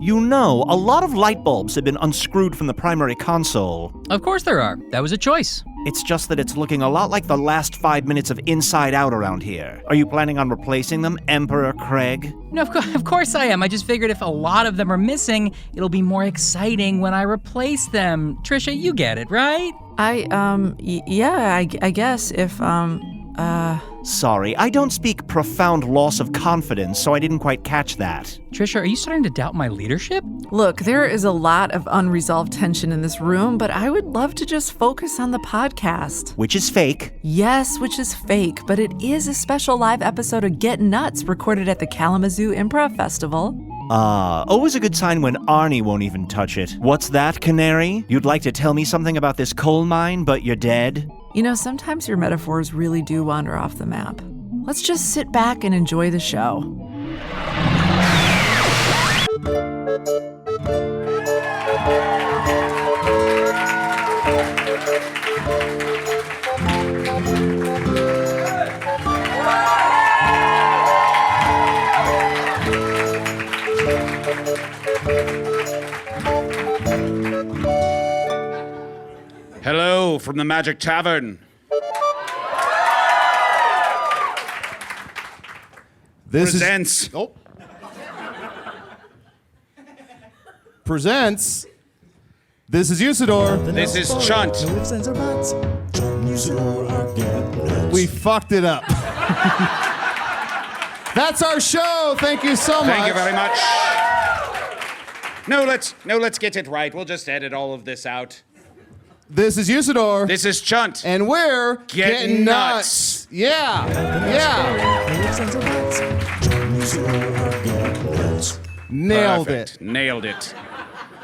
You know, a lot of light bulbs have been unscrewed from the primary console. Of course there are. That was a choice. It's just that it's looking a lot like the last 5 minutes of Inside Out around here. Are you planning on replacing them, Emperor Craig? No, of course I am. I just figured if a lot of them are missing, it'll be more exciting when I replace them. Tricia, you get it, right? I guess if, Sorry, I don't speak profound loss of confidence, so I didn't quite catch that. Tricia, are you starting to doubt my leadership? Look, there is a lot of unresolved tension in this room, but I would love to just focus on the podcast. Which is fake. Yes, which is fake, but it is a special live episode of Gettin Nuts recorded at the Kalamazoo Improv Festival. Always a good sign when Arnie won't even touch it. What's that, Canary? You'd like to tell me something about this coal mine, but you're dead? You know, sometimes your metaphors really do wander off the map. Let's just sit back and enjoy the show. Hello from the Magic Tavern. Presents. Presents. This is Usidore. This is Chunt. We fucked it up. That's our show. Thank you so much. Thank you very much. No, let's get it right. We'll just edit all of this out. This is Usidore. This is Chunt. And we're Gettin Nuts. Yeah. Nailed Perfect. it. Nailed it.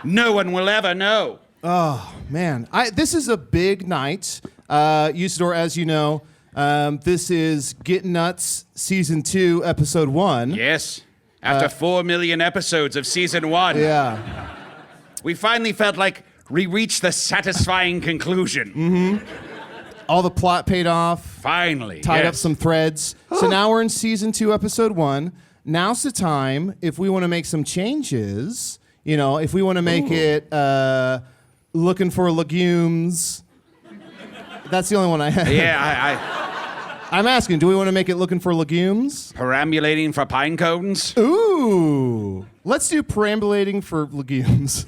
No one will ever know. Oh, man. This is a big night. Usidore, as you know, this is Gettin Nuts Season 2, Episode 1. Yes. After 4 million episodes of Season 1. Yeah. We finally felt like we reached the satisfying conclusion. Mm-hmm. All the plot paid off. Finally. Tied yes. up some threads. So now we're in Season 2, Episode 1. Now's the time, if we want to make some changes, you know, if we want to make it looking for legumes. That's the only one I have. Yeah, I'm asking, do we want to make it looking for legumes? Perambulating for pine cones? Ooh. Let's do perambulating for legumes.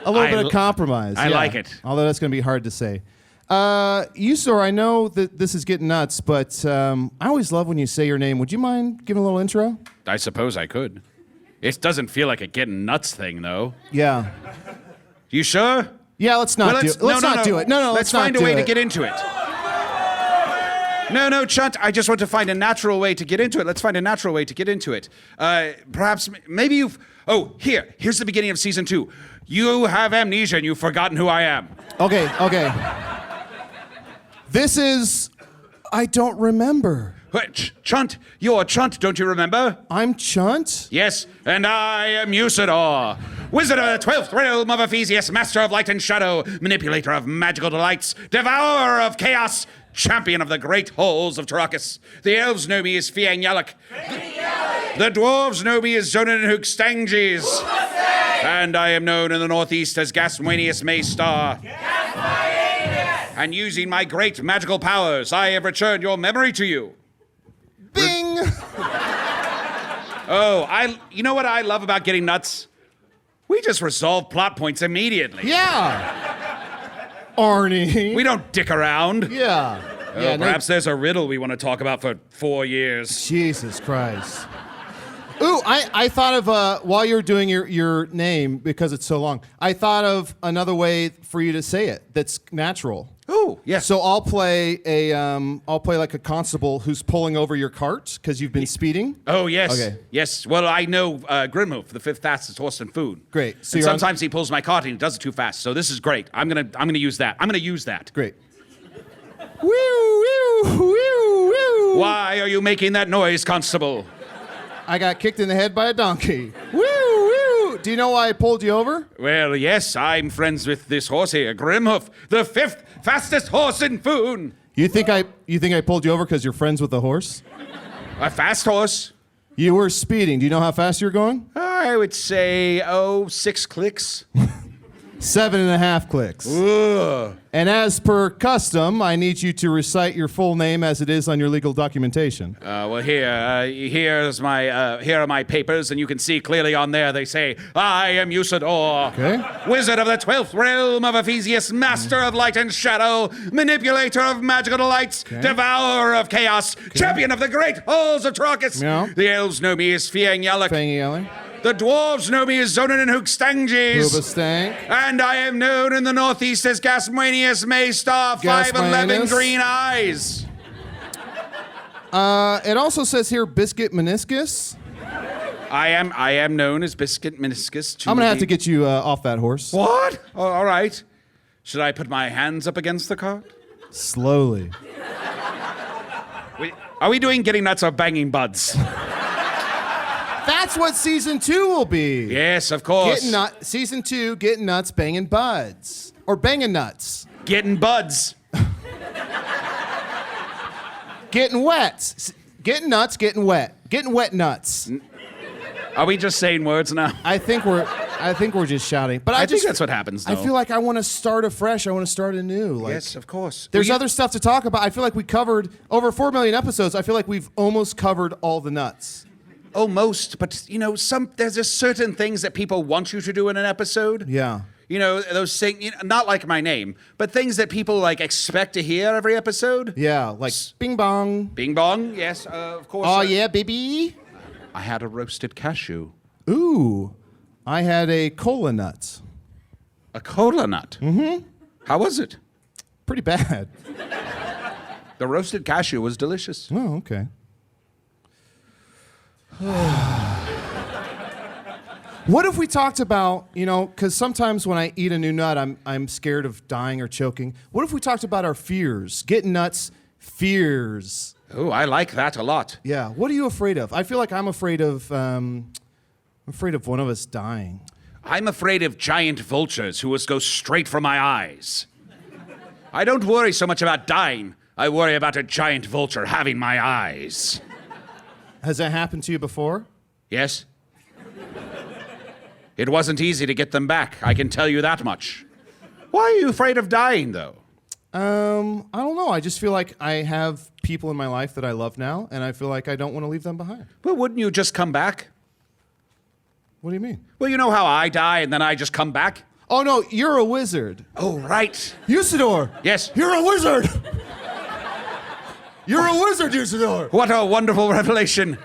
A little bit of compromise. I like it. Although that's going to be hard to say. Usidore, I know that this is Gettin Nuts, but I always love when you say your name. Would you mind giving a little intro? I suppose I could. It doesn't feel like a Gettin Nuts thing, though. Yeah. You sure? Yeah, let's not do it. Let's not do it. No, let's find a way to get into it. No, Chunt, I just want to find a natural way to get into it. Let's find a natural way to get into it. Perhaps, maybe you've... Oh, here's the beginning of Season 2. You have amnesia and you've forgotten who I am. Okay. This is... I don't remember. Chunt, you're Chunt, don't you remember? I'm Chunt? Yes, and I am Usidore, wizard of the 12th realm of Ephesius, master of light and shadow, manipulator of magical delights, devourer of chaos, champion of the great halls of Tarakas. The elves know me as Fiang Yalak. The dwarves know me as Zonin Hookstanges. And I am known in the northeast as Gaswanius Maystar. And using my great magical powers, I have returned your memory to you. Bing! You know what I love about Gettin Nuts? We just resolve plot points immediately. Yeah! Arnie. We don't dick around. Yeah. Perhaps there's a riddle we want to talk about for 4 years. Jesus Christ. Ooh, I thought of, while you were doing your name, because it's so long, I thought of another way for you to say it that's natural. Ooh, yeah. So I'll play like a constable who's pulling over your cart because you've been speeding. Oh, yes. Okay. Yes. Well, I know Grimhoof, the 5th fastest horse in food. Great. So sometimes he pulls my cart and he does it too fast. So this is great. I'm gonna use that. Great. Woo, woo, woo, woo. Why are you making that noise, constable? I got kicked in the head by a donkey. Woo, woo. Do you know why I pulled you over? Well, yes, I'm friends with this horse here, Grimhoof, the 5th fastest horse in Foon. You think I pulled you over because you're friends with the horse? A fast horse? You were speeding. Do you know how fast you were going? I would say, 6 clicks. 7.5 clicks. Ugh. And as per custom, I need you to recite your full name as it is on your legal documentation. Well, here are my papers, and you can see clearly on there they say, I am Usidore, Okay. wizard of the 12th realm of Ephesius, master of light and shadow, manipulator of magical delights, devourer of chaos, champion of the great halls of Trachis. Yeah. The elves know me as Fiang Yalak. Fangy Yelling. The dwarves know me as Zonin and Hookstangis. Stank. And I am known in the northeast as Gasmanius Maystar, 5'11", Gasmanius. green eyes. It also says here Biscuit Meniscus. I am known as Biscuit Meniscus. I'm gonna have to get you off that horse. What? Oh, all right. Should I put my hands up against the cart? Slowly. Wait, are we doing Getting Nuts or Banging Buds? That's what season 2 will be. Yes, of course. Season 2, Getting Nuts, Banging Buds. Or Banging Nuts. Getting Buds. Getting wet. Getting nuts, getting wet. Getting wet nuts. Are we just saying words now? I think we're just shouting. But I think that's what happens, though. I feel like I want to start afresh. I want to start anew. Like, Yes, of course. There's other stuff to talk about. I feel like we covered over 4 million episodes. I feel like we've almost covered all the nuts. Almost, but there's just certain things that people want you to do in an episode. Yeah. Those things, not like my name, but things that people like expect to hear every episode. Yeah, like bing bong. Bing bong, yes, of course. Oh yeah, baby. I had a roasted cashew. Ooh, I had a cola nuts. A cola nut? Mm-hmm. How was it? Pretty bad. The roasted cashew was delicious. Oh, okay. What if we talked about, because sometimes when I eat a new nut, I'm scared of dying or choking. What if we talked about our fears? Getting nuts, fears. Oh, I like that a lot. Yeah. What are you afraid of? I feel like I'm afraid of one of us dying. I'm afraid of giant vultures who will go straight for my eyes. I don't worry so much about dying. I worry about a giant vulture having my eyes. Has that happened to you before? Yes? It wasn't easy to get them back, I can tell you that much. Why are you afraid of dying, though? I don't know. I just feel like I have people in my life that I love now, and I feel like I don't want to leave them behind. Well, wouldn't you just come back? What do you mean? Well, you know how I die and then I just come back? Oh, no, you're a wizard. Oh, right. Usidore! Yes? You're a wizard! You're a wizard, Usidore! What a wonderful revelation.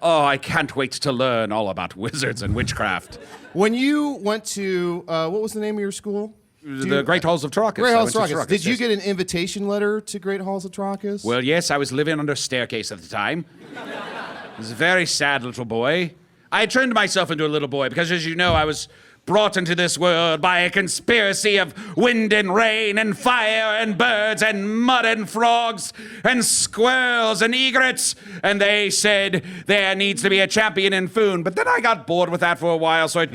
Oh, I can't wait to learn all about wizards and witchcraft. When you went to, what was the name of your school? The Great Halls of Trachis. Great I Halls of went to Trachis. Did you yes. get an invitation letter to Great Halls of Trachis? Well, yes, I was living under a staircase at the time. I was a very sad little boy. I had turned myself into a little boy because, as you know, I was brought into this world by a conspiracy of wind and rain and fire and birds and mud and frogs and squirrels and egrets. And they said there needs to be a champion in Foon. But then I got bored with that for a while, so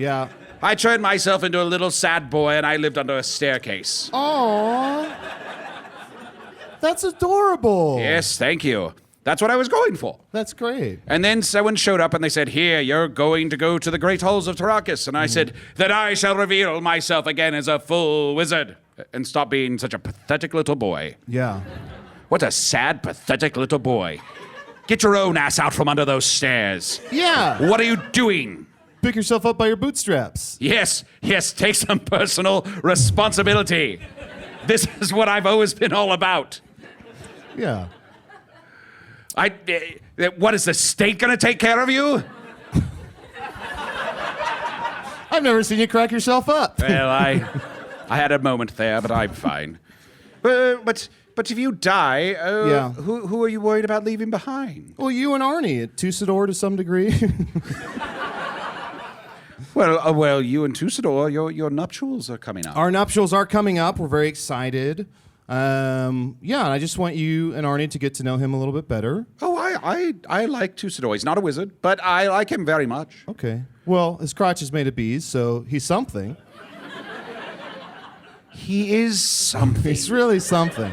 I turned myself into a little sad boy and I lived under a staircase. Aww. That's adorable. Yes, thank you. That's what I was going for. That's great. And then someone showed up and they said, here, you're going to go to the Great Halls of Trachis. And I said, that I shall reveal myself again as a full wizard and stop being such a pathetic little boy. Yeah. What a sad, pathetic little boy. Get your own ass out from under those stairs. Yeah. What are you doing? Pick yourself up by your bootstraps. Yes, take some personal responsibility. This is what I've always been all about. Yeah. What, is the state gonna take care of you? I've never seen you crack yourself up. Well, I had a moment there, but I'm fine. But if you die, who are you worried about leaving behind? Well, you and Arnie at Usidore to some degree. Well, you and Usidore, your nuptials are coming up. Our nuptials are coming up. We're very excited. And I just want you and Arnie to get to know him a little bit better. Oh, I like Usidore. He's not a wizard, but I like him very much. Okay. Well, his crotch is made of bees, so he's something. He is something. He's really something.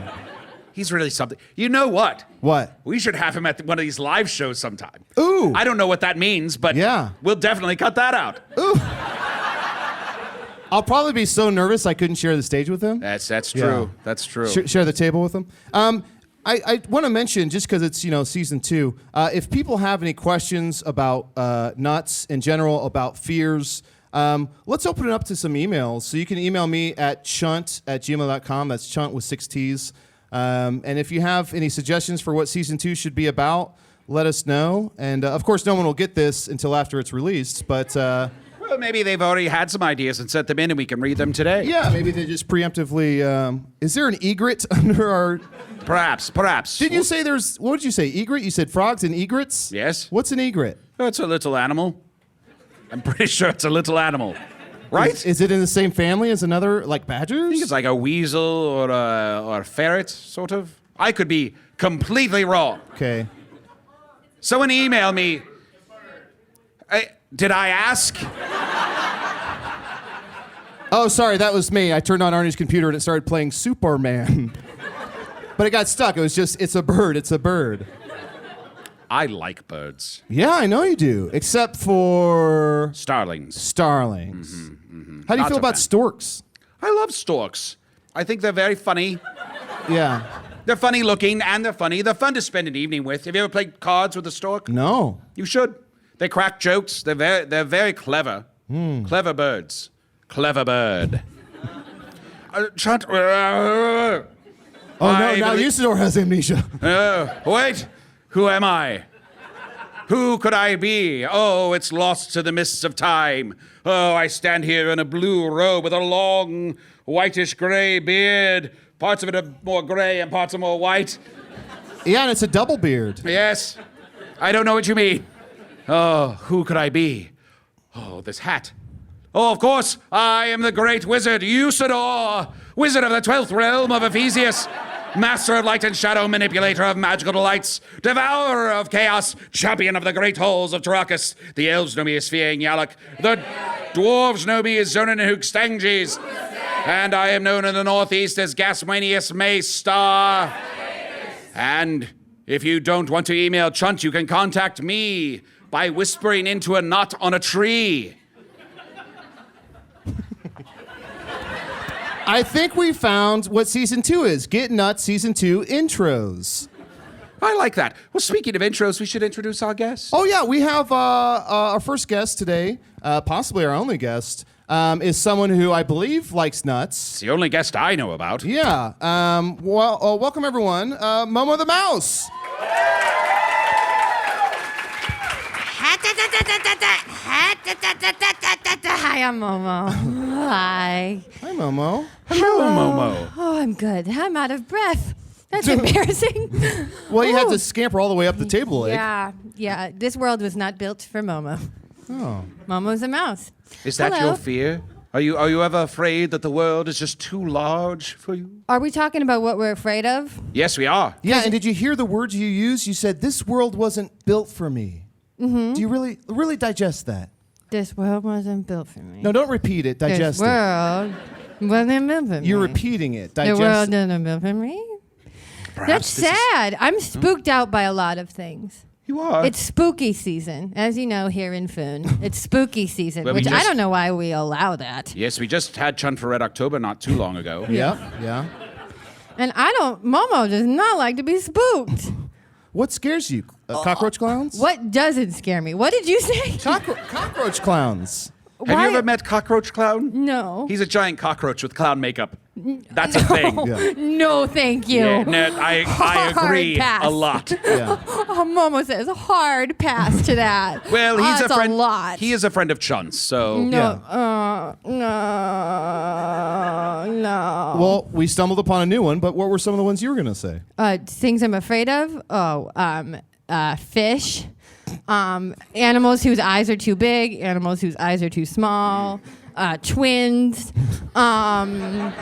He's really something. You know what? What? We should have him at one of these live shows sometime. Ooh. I don't know what that means, but Yeah. we'll definitely cut that out. Ooh. I'll probably be so nervous I couldn't share the stage with him. That's true. Yeah. That's true. Share the table with him. I want to mention, just because it's season 2, if people have any questions about nuts in general, about fears, let's open it up to some emails. So you can email me at chunt@gmail.com. That's chunt with 6 T's. And if you have any suggestions for what season 2 should be about, let us know. And of course, no one will get this until after it's released. But Well, maybe they've already had some ideas and sent them in, and we can read them today. yeah, maybe they just preemptively. Is there an egret under our? Perhaps. Did you say there's? What did you say? Egret? You said frogs and egrets? Yes. What's an egret? Oh, it's a little animal. I'm pretty sure it's a little animal. Right? Is it in the same family as another, like badgers? I think it's like a weasel or a ferret, sort of. I could be completely wrong. Okay. Someone email me. Did I ask? Oh, sorry, that was me. I turned on Arnie's computer and it started playing Superman. But it got stuck. It was just, it's a bird. It's a bird. I like birds. Yeah, I know you do. Except for Starlings. starlings. How do you Not feel so about bad. storks? I love storks. I think they're very funny. Yeah. They're funny looking and they're funny. They're fun to spend an evening with. Have you ever played cards with a stork? No. You should. They crack jokes. They're very clever. Clever birds. Clever bird. Chunt. Oh, no, now Usidore has amnesia. Wait. Who am I? Who could I be? Oh, it's lost to the mists of time. Oh, I stand here in a blue robe with a long, whitish gray beard. Parts of it are more gray and parts are more white. Yeah, and it's a double beard. Yes. I don't know what you mean. Oh, who could I be? Oh, this hat. Oh, of course, I am the great wizard, Usidore, wizard of the 12th realm of Ephesius, master of light and shadow, manipulator of magical delights, devourer of chaos, champion of the great halls of Tarakas. The elves know me as Fiang Yalak. The dwarves know me as Zonin and Hookstanges. And I am known in the northeast as Gaswanius Maystar. And if you don't want to email Chunt, you can contact me by whispering into a knot on a tree. I think we found what season 2 is. Gettin Nuts season 2 intros. I like that. Well, speaking of intros, we should introduce our guest. Oh, yeah, we have our first guest today, possibly our only guest, is someone who I believe likes nuts. It's the only guest I know about. Yeah. Welcome, everyone. Momo the Mouse. Hi, I'm Momo. Hi. Hi, Momo. Hello, Momo. Oh, I'm good. I'm out of breath. That's embarrassing. Well, you had Ooh. to scamper all the way up the table leg. Yeah. This world was not built for Momo. Oh. Momo's a mouse. Is that Hello. your fear? Are you ever afraid that the world is just too large for you? Are we talking about what we're afraid of? Yes, we are. Yeah, and did you hear the words you used? You said, this world wasn't built for me. Mm-hmm. Do you really digest that? This world wasn't built for me. No, don't repeat it. Digest This world wasn't built for me. You're repeating it. The Digest world it. isn't built for me. Perhaps That's this is- sad. I'm spooked out by a lot of things. You are. It's spooky season, as you know here in Foon. It's spooky season, Well, we which I just- don't know why we allow that. Yes, we just had Chunt for Red October not too long ago. Yeah. And Momo does not like to be spooked. What scares you? Cockroach clowns? What doesn't scare me? What did you say? Cockroach clowns. Have you ever met Cockroach Clown? No. He's a giant cockroach with clown makeup. That's a thing. Yeah. No, thank you. Yeah, no, I agree Hard pass. a lot. Yeah. Oh, Momo says hard pass to that. Well, he's That's a friend. A lot. He is a friend of Chunt's, so No. No. Well, we stumbled upon a new one, but what were some of the ones you were going to say? Things I'm afraid of. Fish. Animals whose eyes are too big. Animals whose eyes are too small. Twins. And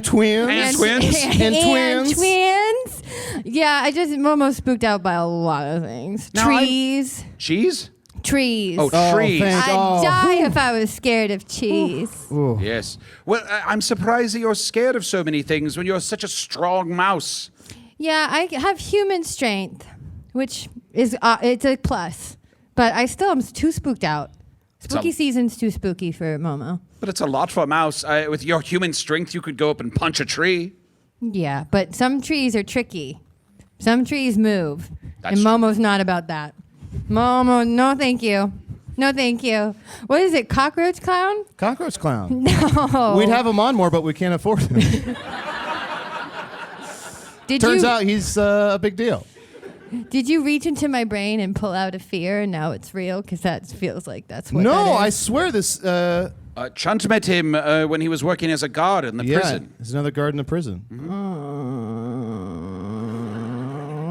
twins. And twins. And twins. twins. Yeah, Momo's spooked out by a lot of things. Now, Trees. cheese. Trees. Oh, trees. I'd die if I was scared of cheese. Ooh. Yes. Well, I'm surprised that you're scared of so many things when you're such a strong mouse. Yeah, I have human strength, which is it's a plus. But I still am too spooked out. Spooky season's too spooky for Momo. But it's a lot for a mouse. With your human strength, you could go up and punch a tree. Yeah, but some trees are tricky. Some trees move. That's and Momo's not about that. Momo, no thank you. No thank you. What is it, cockroach clown? Cockroach clown. No. We'd have him on more, but we can't afford him. Turns out he's a big deal. Did you reach into my brain and pull out a fear and now it's real? Because that feels like that's what No, that is. I swear this... Chunt met him when he was working as a guard in the prison. There's another guard in the prison.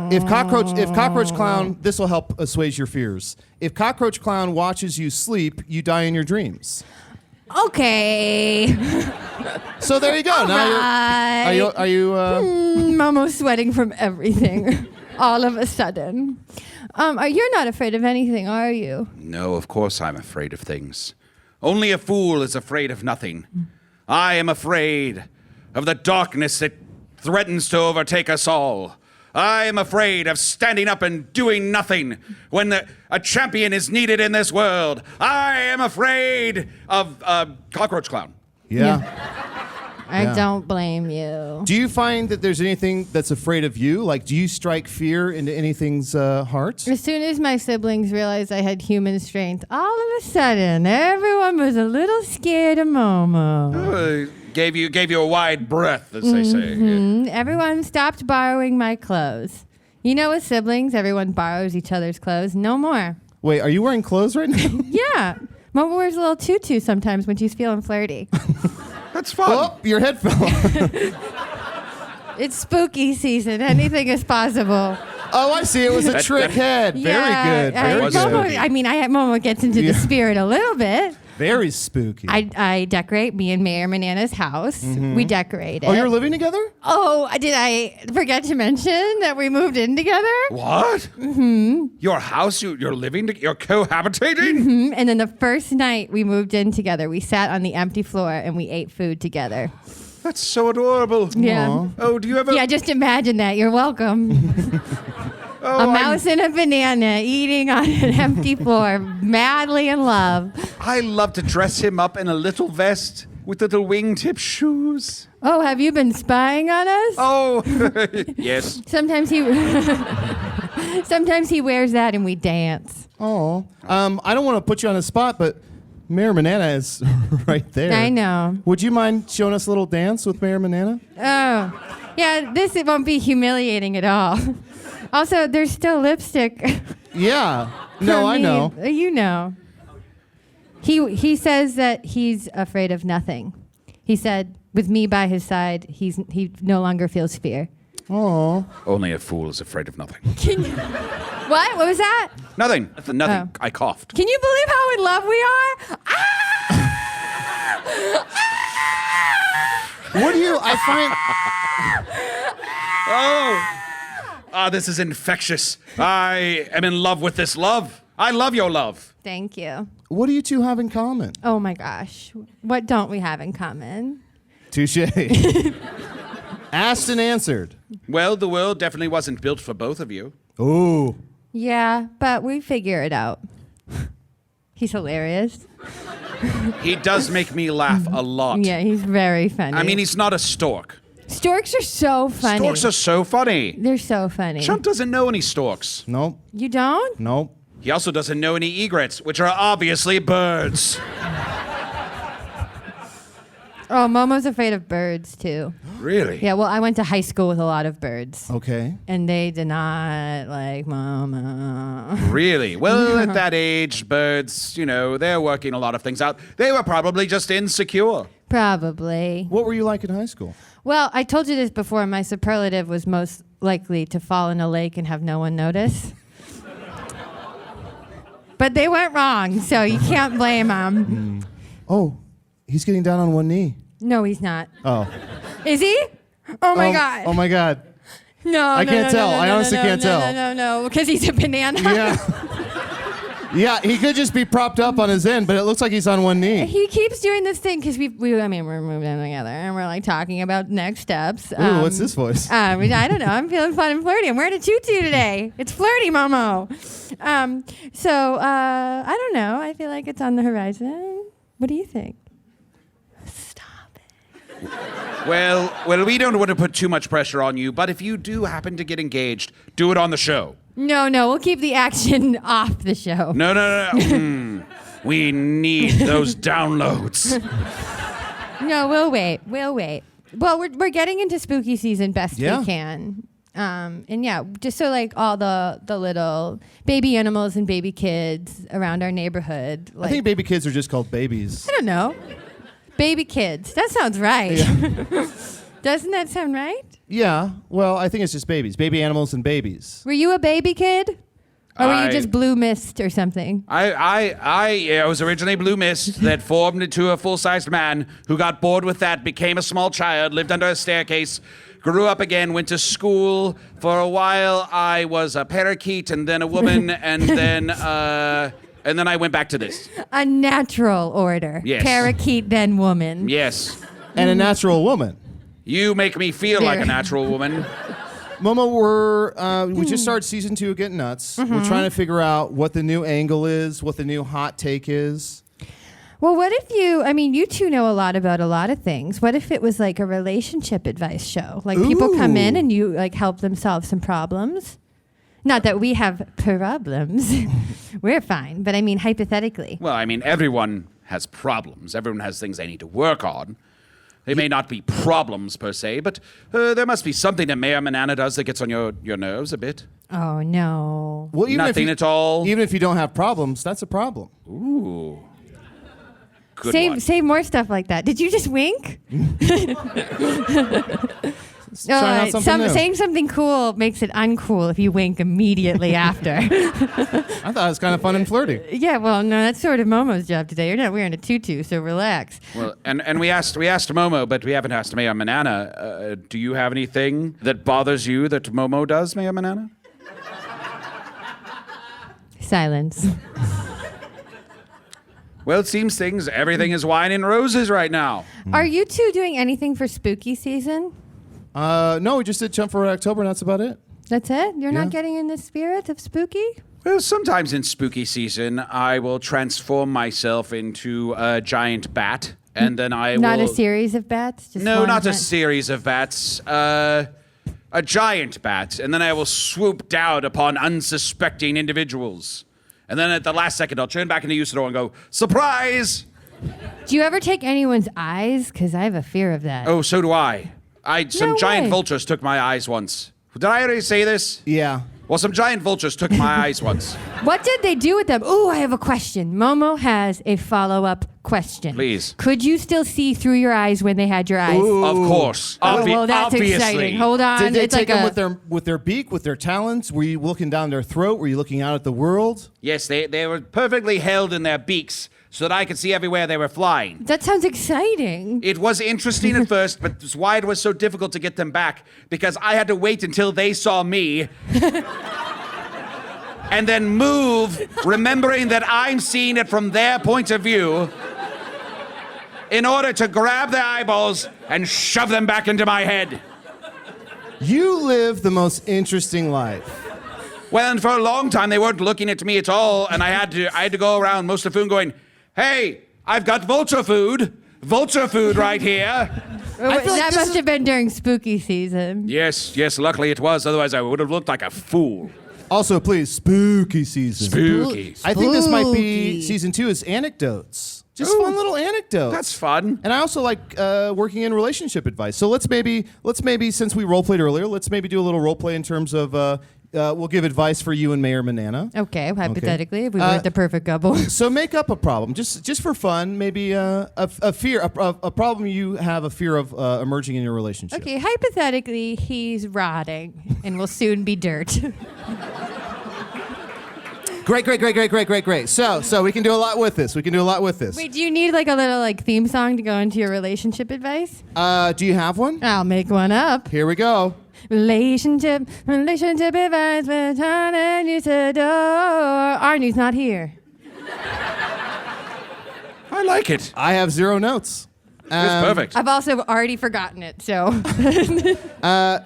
If Cockroach Clown, this will help assuage your fears. If Cockroach Clown watches you sleep, you die in your dreams. Okay. So there you go. Now you're... Momo's sweating from everything. All of a sudden. You're not afraid of anything, are you? No, of course I'm afraid of things. Only a fool is afraid of nothing. I am afraid of the darkness that threatens to overtake us all. I am afraid of standing up and doing nothing when a champion is needed in this world. I am afraid of Cockroach Clown. Yeah. I don't blame you. Do you find that there's anything that's afraid of you? Like, do you strike fear into anything's heart? As soon as my siblings realized I had human strength, all of a sudden, everyone was a little scared of Momo. Gave you a wide breath, as they say. Everyone stopped borrowing my clothes. You know, with siblings, everyone borrows each other's clothes. No more. Wait, are you wearing clothes right now? Yeah. Momo wears a little tutu sometimes when she's feeling flirty. That's fun. Oh, your head fell off. It's spooky season. Anything is possible. Oh, I see. It was a trick head. Very good. Very good. Momo gets into the spirit a little bit. Very spooky. I decorate me and Mayor Manana's house. We decorate it. Oh, you're living together? Oh, did I forget to mention that we moved in together? What? Mm-hmm. Your house, you're living together? You're cohabitating? Mm-hmm. And then the first night we moved in together, we sat on the empty floor and we ate food together. That's so adorable. Yeah. Aww. Oh, do you ever... Yeah, just imagine that. You're welcome. A mouse and a banana eating on an empty floor, madly in love. I love to dress him up in a little vest with little wingtip shoes. Oh, have you been spying on us? Oh, yes. Sometimes he wears that and we dance. Oh. I don't want to put you on the spot, but Mayor Manana is right there. I know. Would you mind showing us a little dance with Mayor Manana? Oh, yeah, it won't be humiliating at all. Also, there's still lipstick. Yeah. No, I know. You know. He says that he's afraid of nothing. He said, with me by his side, he no longer feels fear. Oh. Only a fool is afraid of nothing. What? What was that? Nothing. Nothing. Oh. I coughed. Can you believe how in love we are? What do you... I find... This is infectious. I am in love with this love. I love your love. Thank you. What do you two have in common? Oh my gosh. What don't we have in common? Touche. Asked and answered. Well, the world definitely wasn't built for both of you. Ooh. Yeah, but we figure it out. He's hilarious. He does make me laugh a lot. Yeah, he's very funny. I mean, he's not a stork. Storks are so funny. Storks are so funny. They're so funny. Chunt doesn't know any storks. Nope. You don't? Nope. He also doesn't know any egrets, which are obviously birds. Oh, Momo's afraid of birds, too. Really? Yeah, well, I went to high school with a lot of birds. Okay. And they did not like Momo. Really? Well, at that age, birds, they're working a lot of things out. They were probably just insecure. Probably. What were you like in high school? Well, I told you this before. My superlative was most likely to fall in a lake and have no one notice. But they went wrong, so you can't blame them. Oh, he's getting down on one knee. No, he's not. Oh. Is he? Oh, my God. Oh, my God. No, I can't tell. I honestly can't tell. No, because he's a banana. Yeah. Yeah, he could just be propped up on his end, but it looks like he's on one knee. He keeps doing this thing because we're moving in together and we're like talking about next steps. Ooh, what's this voice? I don't know. I'm feeling fun and flirty. I'm wearing a tutu today. It's flirty, Momo. I don't know. I feel like it's on the horizon. What do you think? Stop it. Well, we don't want to put too much pressure on you, but if you do happen to get engaged, do it on the show. No, we'll keep the action off the show. No. We need those downloads. No, we'll wait. Well, we're getting into spooky season best we can. Just so like all the little baby animals and baby kids around our neighborhood. I think baby kids are just called babies. I don't know. Baby kids. That sounds right. Yeah. Doesn't that sound right? Yeah. Well, I think it's just babies. Baby animals and babies. Were you a baby kid? Or were you just blue mist or something? I was originally blue mist that formed into a full-sized man who got bored with that, became a small child, lived under a staircase, grew up again, went to school. For a while, I was a parakeet and then a woman and then I went back to this. A natural order. Yes. Parakeet, then woman. Yes. And a natural woman. You make me feel like a natural woman. Momo, we just started season 2 of Gettin Nuts. We're trying to figure out what the new angle is, what the new hot take is. Well, what if you two know a lot about a lot of things. What if it was like a relationship advice show? Like people come in and you like help them solve some problems? Not that we have problems. We're fine. But I mean, hypothetically. Well, I mean, everyone has problems. Everyone has things they need to work on. They may not be problems per se, but there must be something that Mayor Manana does that gets on your nerves a bit. Oh, no. Well, Nothing at all. Even if you don't have problems, that's a problem. Ooh. Good one. Say more stuff like that. Did you just wink? Trying out something new. Saying something cool makes it uncool if you wink immediately after. I thought it was kind of fun and flirty. Yeah, well, no, that's sort of Momo's job today. You're not wearing a tutu, so relax. Well, and we asked Momo, but we haven't asked Mayor Manana. Do you have anything that bothers you that Momo does, Mayor Manana? Silence. Well, it seems everything is wine and roses right now. Are you two doing anything for spooky season? No, we just did Chunt for October, and that's about it. That's it? You're Yeah. not getting in the spirit of spooky? Well, sometimes in spooky season, I will transform myself into a giant bat, and then I will... Not a series of bats? Just No, one not a bat? series of bats. A giant bat, and then I will swoop down upon unsuspecting individuals. And then at the last second, I'll turn back into Usidore and go, surprise! Do you ever take anyone's eyes? Because I have a fear of that. Oh, so do I. Some No giant way. vultures took my eyes once. Did I already say this? Yeah. Well, some giant vultures took my eyes once. What did they do with them? Ooh, I have a question. Momo has a follow-up question. Please. Could you still see through your eyes when they had your eyes? Of course. Well, that's obviously. exciting. Hold on. Did they it's take like them with their beak, with their talons? Were you looking down their throat? Were you looking out at the world? Yes, they were perfectly held in their beaks so that I could see everywhere they were flying. That sounds exciting. It was interesting at first, but that's why it was so difficult to get them back, because I had to wait until they saw me and then move, remembering that I'm seeing it from their point of view, in order to grab their eyeballs and shove them back into my head. You live the most interesting life. Well, and for a long time, they weren't looking at me at all, and I had to go around most of the food going, hey, I've got vulture food right here. That must have been during spooky season. Yes, luckily it was, otherwise I would have looked like a fool. Also, please, spooky season. Spooky. I think this might Spooky. be season 2 is anecdotes. Just Ooh. fun little anecdotes. That's fun. And I also like working in relationship advice. So let's maybe, since we role played earlier, let's maybe do a little role play in terms of we'll give advice for you and Mayor Manana. Okay, hypothetically, if we weren't the perfect couple. So make up a problem, just for fun. Maybe a fear, a problem you have a fear of emerging in your relationship. Okay, hypothetically, he's rotting and will soon be dirt. Great. So we can do a lot with this. Wait, do you need like a little like theme song to go into your relationship advice? Do you have one? I'll make one up. Here we go. Relationship advice with Chunt and Usidore. Arnie's not here. I like it. I have 0 notes. It's perfect. I've also already forgotten it, so.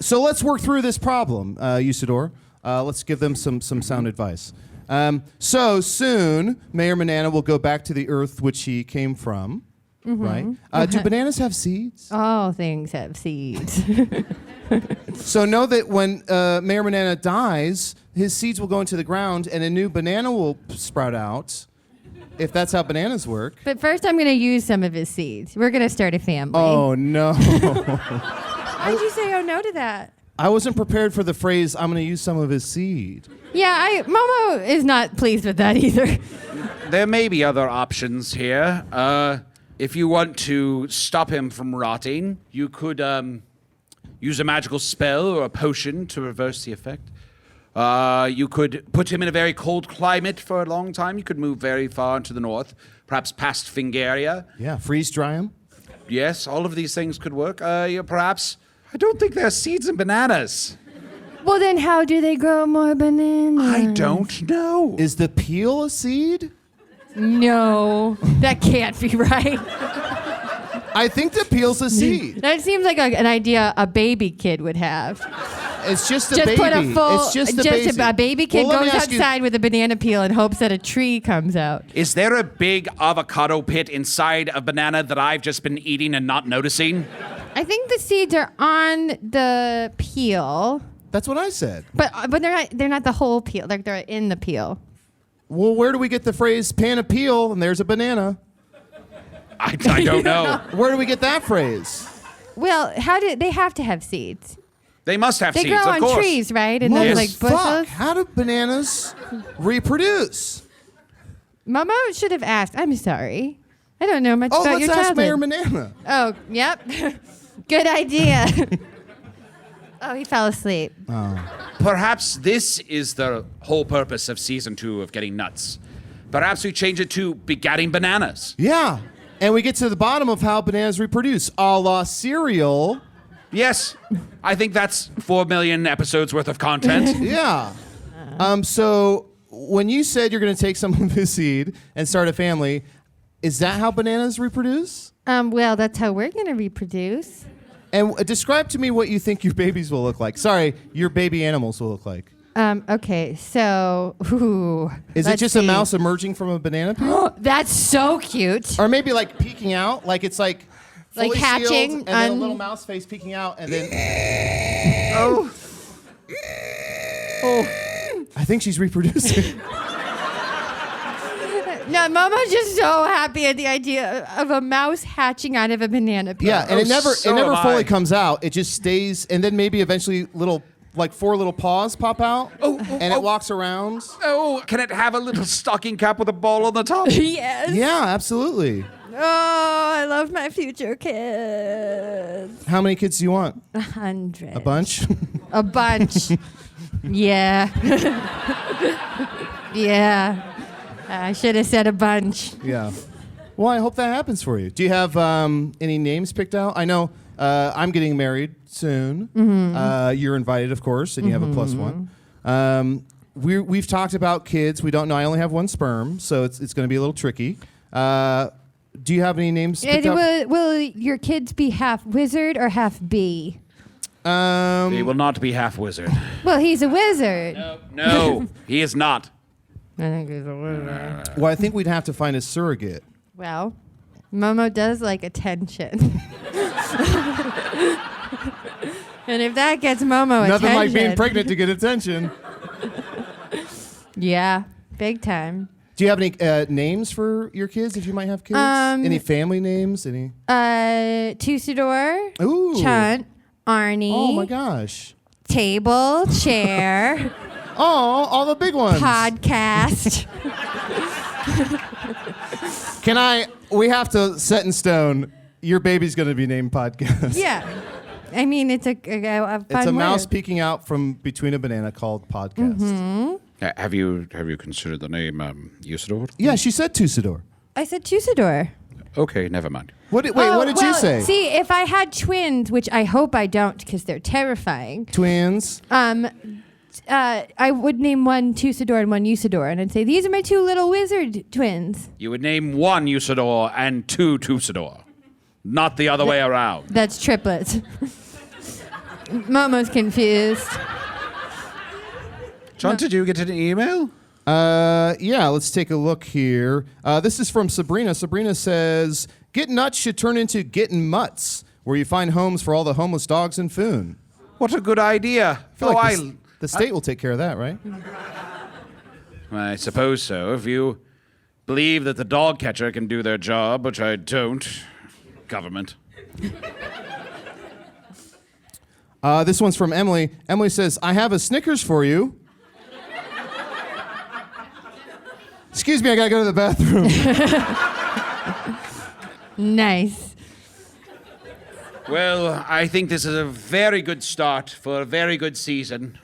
So let's work through this problem, Usidore. Let's give them some sound advice. So soon, Mayor Banana will go back to the earth which he came from, right? Do bananas have seeds? All things have seeds. So know that when Mayor Banana dies, his seeds will go into the ground and a new banana will sprout out, if that's how bananas work. But first, I'm going to use some of his seeds. We're going to start a family. Oh, no. Why'd you say oh no to that? I wasn't prepared for the phrase, I'm going to use some of his seed. Yeah, Momo is not pleased with that either. There may be other options here. If you want to stop him from rotting, you could use a magical spell or a potion to reverse the effect. You could put him in a very cold climate for a long time. You could move very far into the north, perhaps past Fingaria. Yeah, freeze dry him. Yes, all of these things could work. Perhaps. I don't think there are seeds in bananas. Well, then how do they grow more bananas? I don't know. Is the peel a seed? No, that can't be right. I think the peel's a seed. That seems like an idea a baby kid would have. It's just a Just baby. put a full, It's just a a baby kid Well, let me goes ask you- outside with a banana peel and hopes that a tree comes out. Is there a big avocado pit inside a banana that I've just been eating and not noticing? I think the seeds are on the peel, That's what I said. but they're not the whole peel. Like they're in the peel. Well, where do we get the phrase pan a peel and there's a banana? I don't know. Where do we get that phrase? Well, they have to have seeds? They must have They seeds, grow of on course. trees, right? And those Yes. like Fuck, bushes. how do bananas reproduce? Momo should have asked. I'm sorry. I don't know much Oh, about let's your ask Mayor childhood. Banana. Oh, yep. Good idea. Oh, he fell asleep. Perhaps this is the whole purpose of season 2 of Getting Nuts. Perhaps we change it to Begatting Bananas. Yeah. And we get to the bottom of how bananas reproduce, a la cereal. Yes, I think that's 4 million episodes worth of content. Yeah. So when you said you're going to take some of his seed and start a family, is that how bananas reproduce? Well, that's how we're going to reproduce. And describe to me what you think your babies will look like. Sorry, your baby animals will look like. Okay, so, Is it let's just see. a mouse emerging from a banana peel? That's so cute. Or maybe like peeking out, like it's like Like fully hatching sealed, and then a on- little mouse face peeking out, and then I think she's reproducing. No, Momo's just so happy at the idea of a mouse hatching out of a banana peel. Yeah, and it never so am fully I. comes out. It just stays, and then maybe eventually like 4 little paws pop out, and it walks around. Oh, can it have a little stocking cap with a ball on the top? Yes. Yeah, absolutely. Oh, I love my future kids. How many kids do you want? 100. A bunch? A bunch. Yeah. Yeah. I should have said a bunch. Yeah. Well, I hope that happens for you. Do you have any names picked out? I know I'm getting married soon. You're invited, of course, and you have a +1. We've talked about kids. We don't know. I only have 1 sperm, so it's going to be a little tricky. Do you have any names picked out? Will your kids be half wizard or half bee? He will not be half wizard. Well, he's a wizard. No, he is not. I think he's a wizard. Well, I think we'd have to find a surrogate. Well, Momo does like attention. And if that gets Momo Nothing attention. like being pregnant to get attention. Yeah, big time. Do you have any names for your kids, if you might have kids? Any family names? Any? Tusidore, Ooh. Chunt, Arnie, Oh, my gosh. table, chair, Oh, all the big ones. podcast. We have to set in stone, your baby's going to be named Podcast. Yeah. I mean, it's a fun It's a mouse word. peeking out from between a banana called Podcast. Have you considered the name Usidore? Yeah, she said Tusidore. I said Tusidore. Okay, never mind. What did you well, say? See, if I had twins, which I hope I don't because they're terrifying, Twins. I would name one Usidore and one Usidore, and I'd say, these are my two little wizard twins. You would name one Usidore and two Usidore, not the other way around. That's triplets. Momo's confused. Chunt, did you get an email? Yeah, let's take a look here. This is from Sabrina. Sabrina says, Gettin Nuts should turn into Gettin Mutts, where you find homes for all the homeless dogs in Foon. What a good idea. I feel like the state will take care of that, right? I suppose so. If you believe that the dog catcher can do their job, which I don't. Government. This one's from Emily. Emily says, I have a Snickers for you. Excuse me, I gotta go to the bathroom. Nice. Well, I think this is a very good start for a very good season.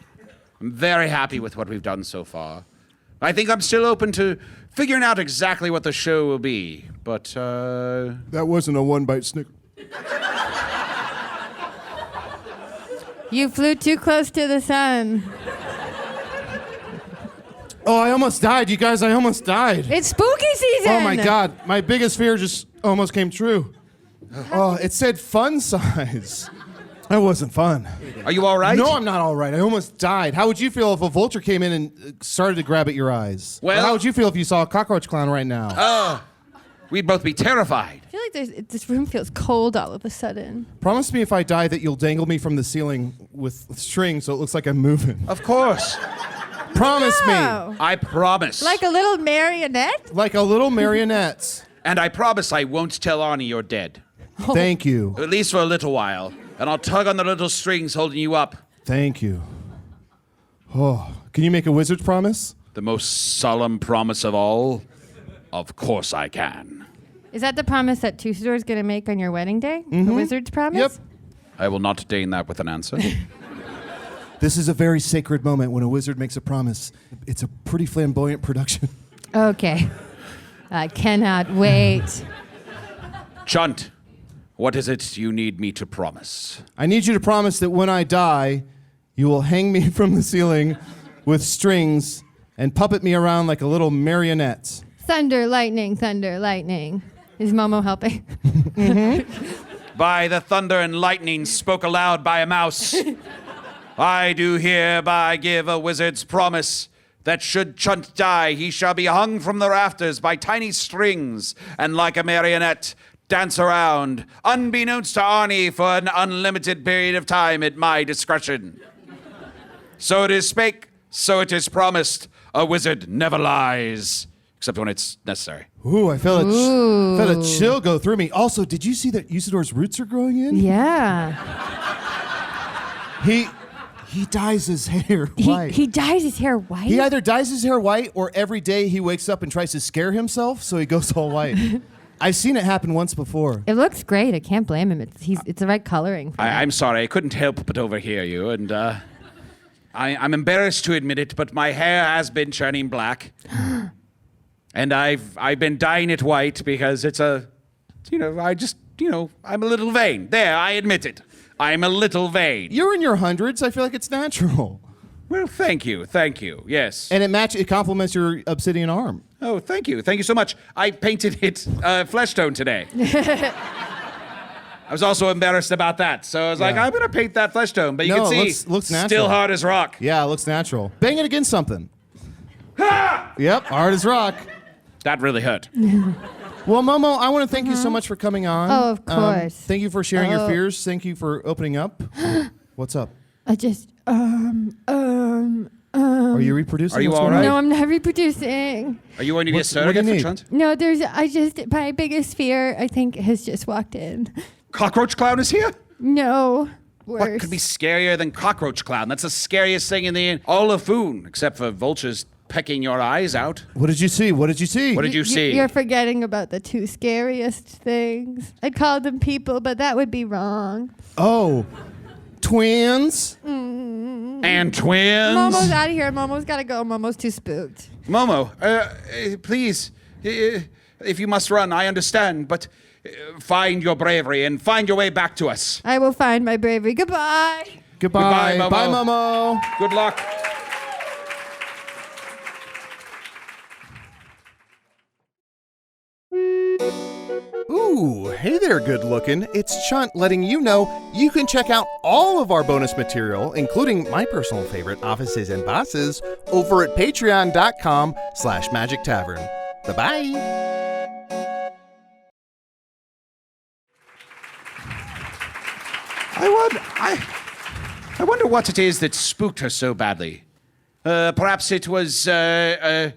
I'm very happy with what we've done so far. I think I'm still open to figuring out exactly what the show will be, but, That wasn't a one-bite Snickers. You flew too close to the sun. Oh, I almost died, you guys. I almost died. It's spooky season. Oh, my God. My biggest fear just almost came true. Oh, it said fun size. That wasn't fun. Are you all right? No, I'm not all right. I almost died. How would you feel if a vulture came in and started to grab at your eyes? Well- Or how would you feel if you saw a cockroach clown right now? We'd both be terrified. I feel like this room feels cold all of a sudden. Promise me if I die that you'll dangle me from the ceiling with string so it looks like I'm moving. Of course. Promise me. I promise. Like a little marionette? Like a little marionette. And I promise I won't tell Arnie you're dead. Thank you. At least for a little while. And I'll tug on the little strings holding you up. Thank you. Oh, can you make a wizard's promise? The most solemn promise of all? Of course I can. Is that the promise that Usidore's going to make on your wedding day? The wizard's promise? Yep. I will not deign that with an answer. This is a very sacred moment when a wizard makes a promise. It's a pretty flamboyant production. Okay. I cannot wait. Chunt, what is it you need me to promise? I need you to promise that when I die, you will hang me from the ceiling with strings and puppet me around like a little marionette. Thunder, lightning, thunder, lightning. Is Momo helping? By the thunder and lightning spoke aloud by a mouse, I do hereby give a wizard's promise that should Chunt die, he shall be hung from the rafters by tiny strings and like a marionette dance around, unbeknownst to Arnie for an unlimited period of time at my discretion. So it is spake, so it is promised, a wizard never lies, except when it's necessary. Ooh, I felt a chill go through me. Also, did you see that Usidore's roots are growing in? Yeah. He dyes his hair white. He dyes his hair white? He either dyes his hair white or every day he wakes up and tries to scare himself, so he goes all white. I've seen it happen once before. It looks great. I can't blame him. It's the right coloring. I'm sorry, I couldn't help but overhear you, and I'm embarrassed to admit it, but my hair has been turning black. And I've been dyeing it white because it's I'm a little vain. There, I admit it. I'm a little vain. You're in your hundreds. I feel like it's natural. Well, thank you, yes. And it complements your obsidian arm. Oh, thank you so much. I painted it flesh tone today. I was also embarrassed about that, so I was like, I'm gonna paint that flesh tone, but you can see, looks natural. Still hard as rock. Yeah, it looks natural. Bang it against something. Yep, hard as rock. That really hurt. Well, Momo, I want to thank you so much for coming on. Oh, of course. Thank you for sharing your fears. Thank you for opening up. What's up? I just, Are you reproducing? Are you What's all going on? right? No, I'm not reproducing. Are you going to What- get what started do you for need? Chunt? No, my biggest fear, I think, has just walked in. Cockroach Clown is here? No. Worse. What could be scarier than Cockroach Clown? That's the scariest thing in all of Foon, except for vultures pecking your eyes out. What did you see? What did you see? What did you see? You're forgetting about the two scariest things. I'd call them people, but that would be wrong. Oh, twins? And twins? Momo's out of here. Momo's got to go. Momo's too spooked. Momo, please, if you must run, I understand, but find your bravery and find your way back to us. I will find my bravery. Goodbye. Goodbye. Goodbye, Momo. Bye, Momo. Good luck. Ooh, hey there, good looking. It's Chunt letting you know you can check out all of our bonus material, including my personal favorite, Offices and Bosses, over at patreon.com/Magic Tavern. Bye-bye. I wonder what it is that spooked her so badly. Perhaps it was a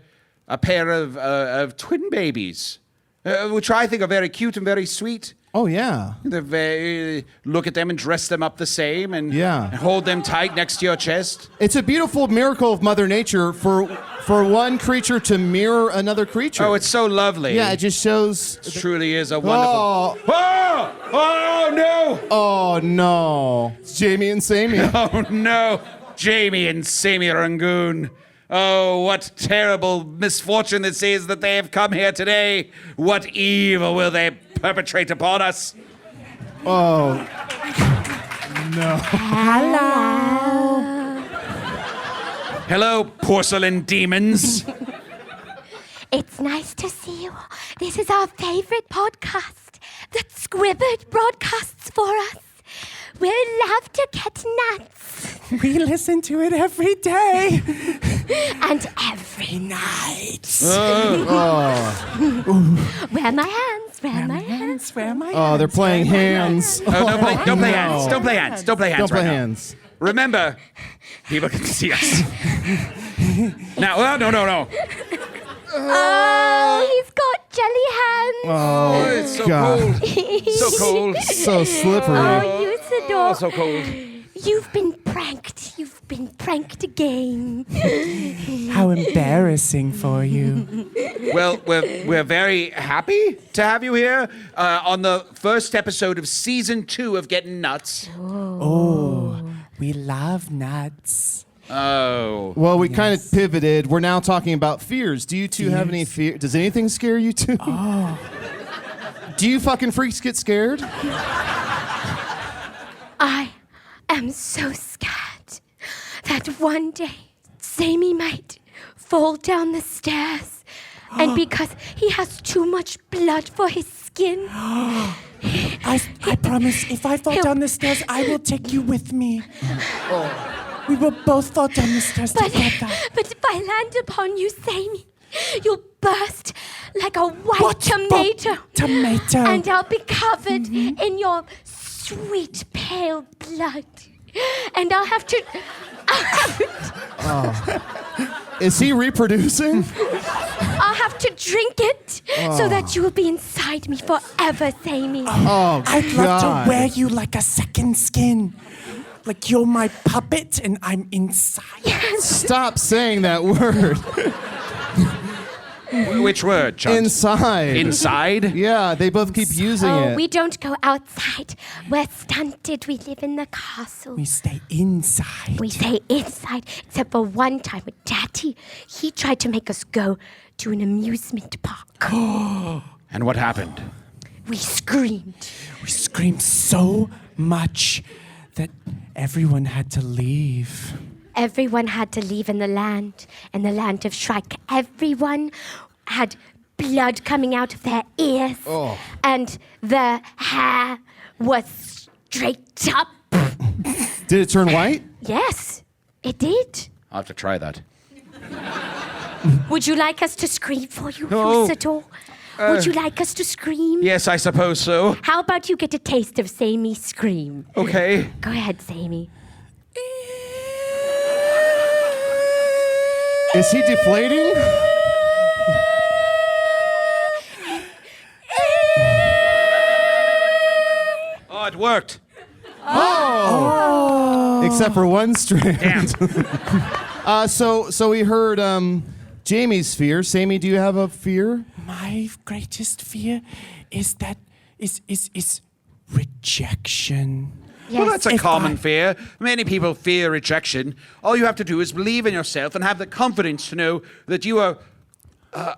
pair of twin babies, which I think are very cute and very sweet. Oh, yeah. Look at them and dress them up the same and hold them tight next to your chest. It's a beautiful miracle of Mother Nature for one creature to mirror another creature. Oh, it's so lovely. Yeah, it just shows... It truly is a wonderful... Oh, oh no! oh no. It's Jayme and Sayme. Oh no! Jayme and Sayme Rangoon. Oh, what terrible misfortune this is that they have come here today. What evil will they perpetrate upon us? Oh. No. Hello, porcelain demons. It's nice to see you. This is our favorite podcast that Squibbard broadcasts for us. We love to get nuts. We listen to it every day. And every night. Where my hands? Where my hands? Where my Oh, they're playing hands. Oh, don't play hands. Don't play hands. Don't play hands. Don't play right now. hands. Remember, people can see us. Now, no. Oh, he's got jelly hands. Oh, It's so God. cold. So cold. So slippery. Oh, Usidore. Oh, so cold. You've been pranked. You've been pranked again. How embarrassing for you. Well, we're very happy to have you here on the first episode of season 2 of Gettin Nuts. Oh, we love nuts. Oh. Well, we kind of pivoted. We're now talking about fears. Do you two have any fear? Does anything scare you two? Oh. Do you fucking freaks get scared? I am so scared that one day Sayme might fall down the stairs, and because he has too much blood for his skin, I promise, if I fall down the stairs, I will take you with me. We will both fall down the stairs together. But if I land upon you, Sayme, you'll burst like a white tomato. Tomato. And I'll be covered in your sweet pale blood. And I'll have to... Is he reproducing? I'll have to drink it so that you will be inside me forever, Sayme. Oh, I'd love to wear you like a second skin. Like you're my puppet and I'm inside. Stop saying that word. Which word, Chunt? Inside. Inside? Yeah, they both keep using it. We don't go outside. We're stunted. We live in the castle. We stay inside. We stay inside, except for one time with Daddy. He tried to make us go to an amusement park. And what happened? We screamed. We screamed so much that everyone had to leave. Everyone had to leave in the land of Shrike. Everyone had blood coming out of their ears. And their hair was straight up. Did it turn white? Yes, it did. I'll have to try that. Would you like us to scream for you, No. Usidore? Would you like us to scream? Yes, I suppose so. How about you get a taste of Sayme's scream? Okay. Go ahead, Sayme. Is he deflating? Oh, it worked. Except for one strand. Damn. So we heard Jayme's fear. Sayme, do you have a fear? My greatest fear is rejection. Yes. Well, that's a If common I- fear. Many people fear rejection. All you have to do is believe in yourself and have the confidence to know that you are... I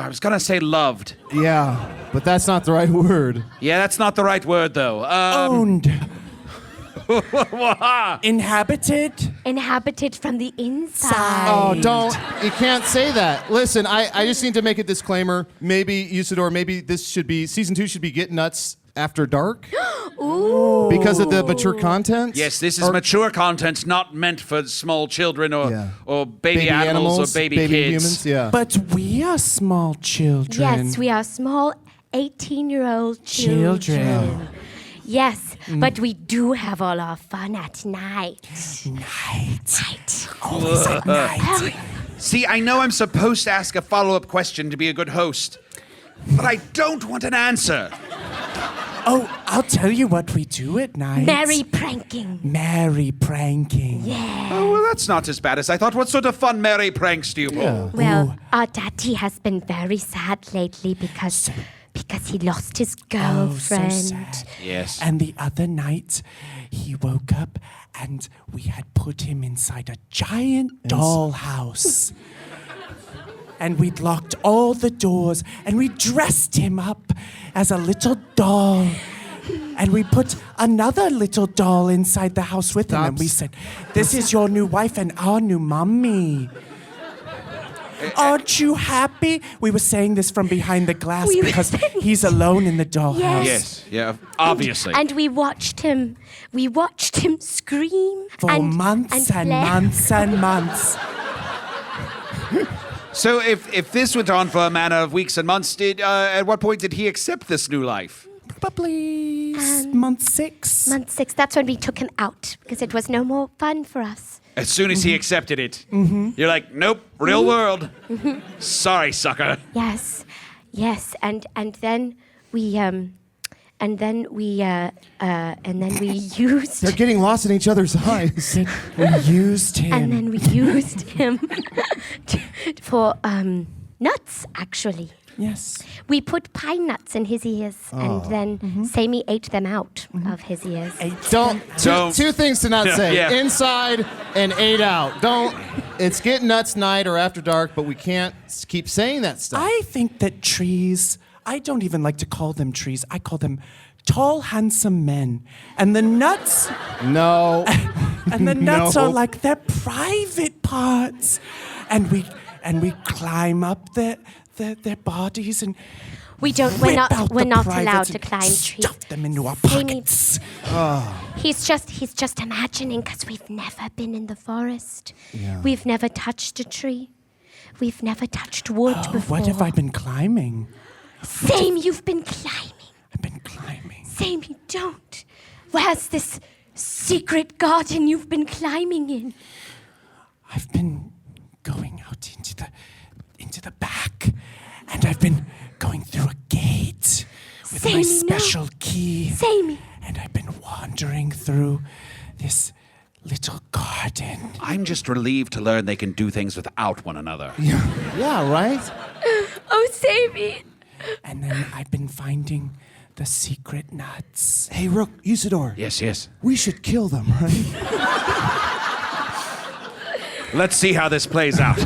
was going to say loved. Yeah, but that's not the right word. Yeah, that's not the right word, though. Owned. Inhabited from the inside. Oh, don't. You can't say that. Listen, I just need to make a disclaimer. Maybe, Usidore, maybe this should be, season 2 should be Gettin Nuts After Dark. Ooh. Because of the mature content? Yes, this is mature content, not meant for small children or baby animals or baby kids. Humans, yeah. But we are small children. Yes, we are small 18-year-old children. Yes, but we do have all our fun at night. Always at night. See, I know I'm supposed to ask a follow-up question to be a good host, but I don't want an answer. Oh, I'll tell you what we do at night. Merry pranking. Merry pranking. Yeah. Oh, well, that's not as bad as I thought. What sort of fun merry pranks do you pull? Well, our daddy has been very sad lately because he lost his girlfriend. Oh, so sad. Yes. And the other night, he woke up and we had put him inside a giant dollhouse. And we'd locked all the doors, and we dressed him up as a little doll. And we put another little doll inside the house with him, and we said, "This is your new wife and our new mommy. Aren't you happy?" We were saying this from behind the glass because he's alone in the dollhouse. Yes, yeah, obviously. And we watched him scream For months and months and months. So if this went on for a matter of weeks and months, at what point did he accept this new life? Probably month 6. Month 6, that's when we took him out because it was no more fun for us. As soon as he accepted it, you're like, nope, real world. Sorry, sucker. Yes, and then we used. They're getting lost in each other's eyes. We used him. And then we used him for nuts, actually. Yes. We put pine nuts in his ears, and then Sayme ate them out of his ears. Two things to not say. Yeah. Inside and ate out. It's Gettin Nuts night or After Dark, but we can't keep saying that stuff. I think that trees, I don't even like to call them trees. I call them tall, handsome men. And the nuts... No. And the nuts No. are like their private parts. And we climb up their bodies and We're rip not out the allowed privates to and climb trees. stuff them into our Sayme- pockets. He's just imagining because we've never been in the forest. Yeah. We've never touched a tree. We've never touched wood before. What have I been climbing? Sayme, you've been climbing. I've been climbing. Sayme, don't. Where's this secret garden you've been climbing in? I've been going out into the back, and I've been going through a gate with my Sayme, special key. Sayme. And I've been wandering through this little garden. I'm just relieved to learn they can do things without one another. Yeah, right? Oh, Sayme. And then I've been finding the secret nuts. Hey, Rook, Usidore. Yes. We should kill them, right? Let's see how this plays out.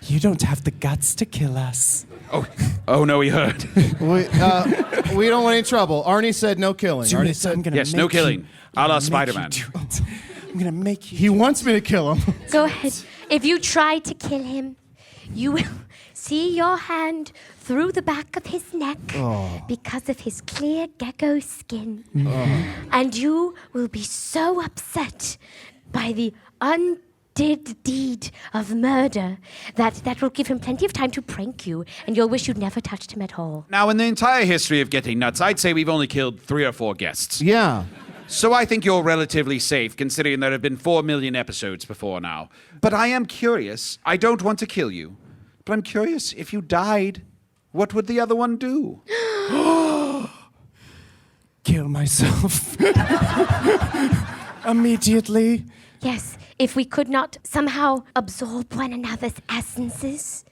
You don't have the guts to kill us. Oh no, he heard. We don't want any trouble. Arnie said no killing. Do Arnie this, I'm said gonna Yes, make no you- killing. A la I'm gonna make Spider-Man. you do it. I'm gonna make you. he wants me to kill him. Go ahead. If you try to kill him, you will see your hand through the back of his neck because of his clear gecko skin. And you will be so upset by the undid deed of murder that will give him plenty of time to prank you, and you'll wish you'd never touched him at all. Now, in the entire history of Gettin Nuts, I'd say we've only killed 3 or 4 guests. Yeah. So I think you're relatively safe, considering there have been 4 million episodes before now. But I am curious. I don't want to kill you, but I'm curious, if you died, what would the other one do? Kill myself. Immediately. Yes, if we could not somehow absorb one another's essences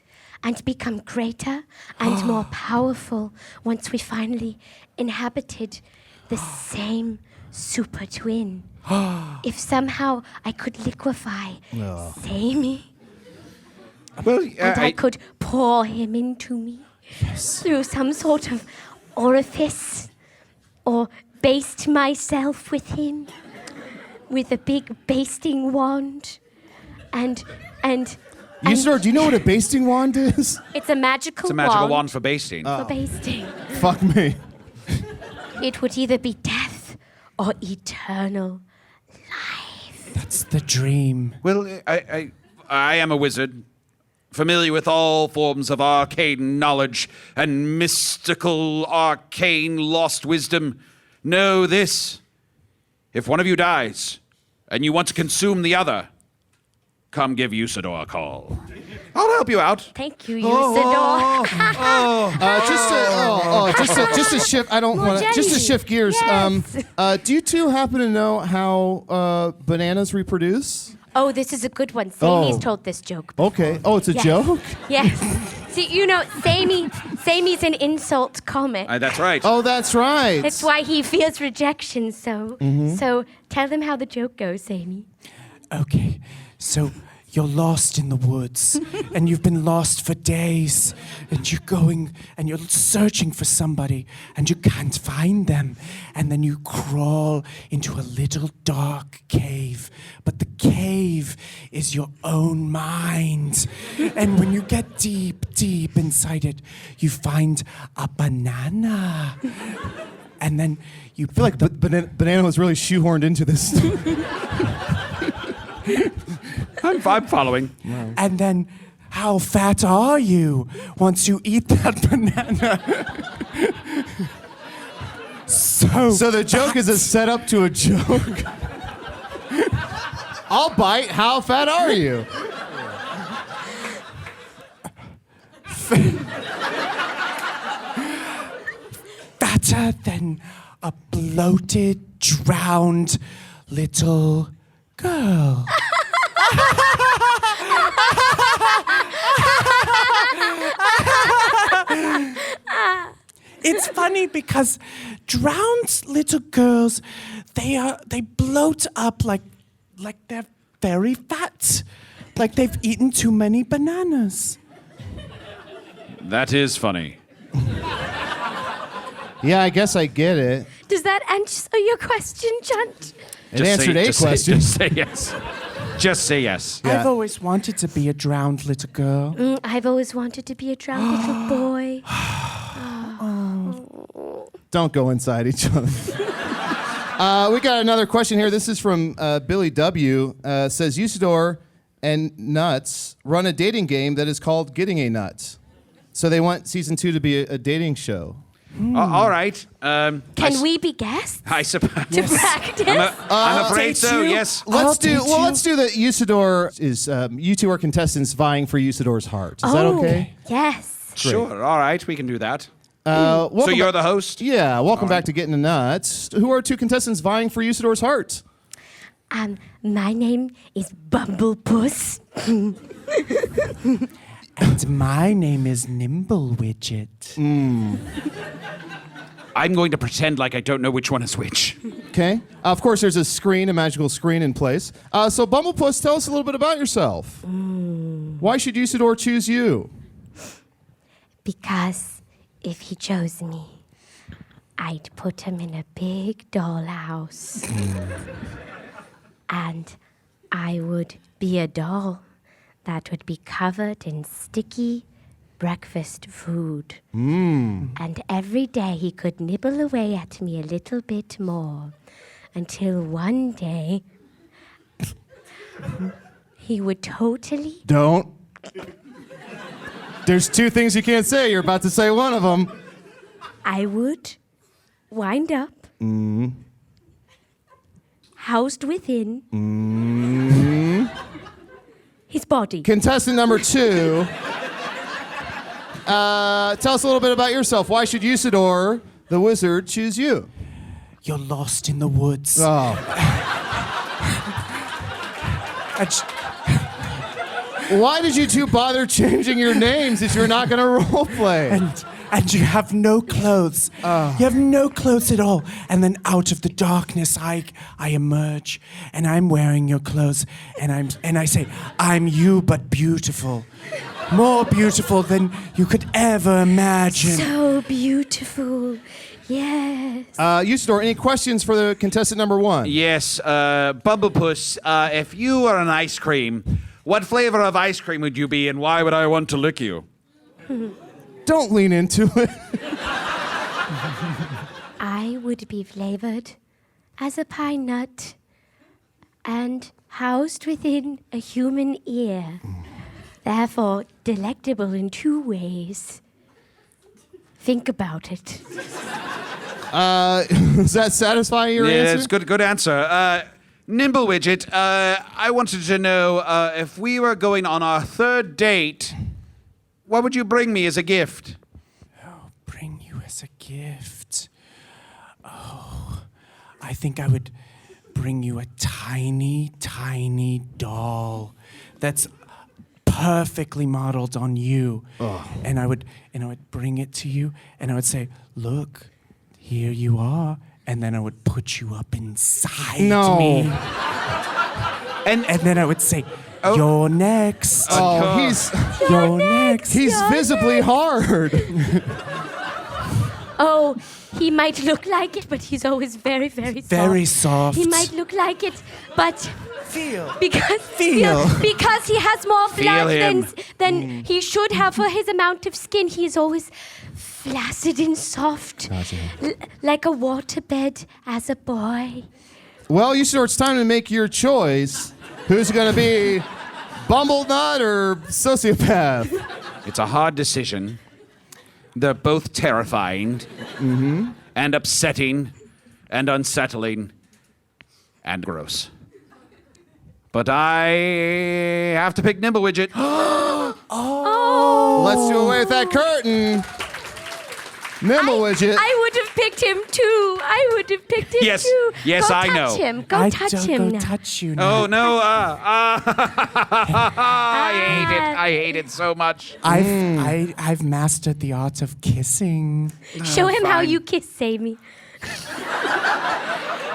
and become greater and more powerful once we finally inhabited the same super twin. If somehow I could liquefy Sayme Well, and I could pour him into me through some sort of orifice or baste myself with him with a big basting wand. And Usidore, do you know what a basting wand is? it's a magical It's a magical wand for basting. for basting. Fuck me. It would either be death or eternal life. That's the dream. Well, I am a wizard, familiar with all forms of arcane knowledge and mystical, arcane, lost wisdom. Know this. If one of you dies and you want to consume the other, come give Usidore a call. I'll help you out. Thank you, Usidore. Just to shift. I don't want to. Just to shift gears. Yes. Do you two happen to know how bananas reproduce? Oh, this is a good one. Sayme's told this joke before. Okay. Oh, it's a Yes. joke. Yes. See, Sayme's an insult comic. That's right. Oh, that's right. That's why he feels rejection. So tell them how the joke goes, Sayme. Okay, so you're lost in the woods, and you've been lost for days, and you're going and you're searching for somebody, and you can't find them, and then you crawl into a little dark cave, but the cave is your own mind, and when you get deep, deep inside it, you find a banana, and then you I feel like banana was really shoehorned into this. I'm following. And then, how fat are you once you eat that banana? So the joke is a setup to a joke. I'll bite. How fat are you? Fatter than a bloated, drowned little girl. It's funny because drowned little girls, they bloat up like they're very fat, like they've eaten too many bananas. That is funny. Yeah, I guess I get it. Does that answer your question, Chunt? It answered a question. Just say yes. Just say yes. Yeah. I've always wanted to be a drowned little girl. I've always wanted to be a drowned little boy. Don't go inside each other. We got another question here. This is from Billy W. Says Usidore and Nuts run a dating game that is called Getting a Nuts. So they want season 2 to be a dating show. All right. Can we be guests I suppose. to practice? I'm afraid date so. you. Yes. Let's do the Usidore is you two are contestants vying for Usidore's heart. Is that okay? Yes. Sure. All right. We can do that. So you're the host? Yeah. Welcome back to Gettin Nuts. Who are two contestants vying for Usidore's heart? My name is Bumblepuss. And my name is Nimble Widget. I'm going to pretend like I don't know which one is which. Okay. Of course, there's a magical screen in place. So Bumblepuss, tell us a little bit about yourself. Why should Usidore choose you? Because if he chose me, I'd put him in a big dollhouse. And I would be a doll that would be covered in sticky breakfast food. And every day he could nibble away at me a little bit more until one day he would totally... Don't. There's two things you can't say. You're about to say one of them. I would wind up housed within his body. Contestant number 2. Tell us a little bit about yourself. Why should Usidore, the wizard, choose you? You're lost in the woods. Oh. Why did you two bother changing your names if you're not going to role play? And you have no clothes. You have no clothes at all. And then out of the darkness, I emerge, and I'm wearing your clothes, and I say, I'm you, but beautiful. more beautiful than you could ever imagine. So beautiful. Yes. Usidore, any questions for the contestant number 1? Yes, Bumblepuss, if you were an ice cream, what flavor of ice cream would you be, and why would I want to lick you? Don't lean into it. I would be flavored as a pine nut and housed within a human ear. Therefore, delectable in 2 ways. Think about it. Does that satisfy your answer? It's good answer. Nimble Widget, I wanted to know if we were going on our 3rd date, what would you bring me as a gift? Oh, bring you as a gift. Oh, I think I would bring you a tiny, tiny doll that's perfectly modeled on you. And I would bring it to you, and I would say, look, here you are. And then I would put you up inside me. And then I would say, you're next. You're next. He's visibly hard. Oh, he might look like it, but he's always very, very soft. Very soft. He might look like it, but because Feel. because he has more blood him. than he should have for his amount of skin. He is always flaccid and soft, like a waterbed as a boy. Well, Usidore, it's time to make your choice. Who's going to be Bumblenut or Sociopath? It's a hard decision. They're both terrifying and upsetting and unsettling and gross. But I have to pick Nimble Widget. Let's do away with that curtain. Nimble Widget. I would have picked him too. I would have picked him Yes. too. Yes, Go I touch know. Him. Go touch him now. touch you now. Oh, no. I hate it so much. I've mastered the art of kissing. Show him how fine. you kiss Sayme.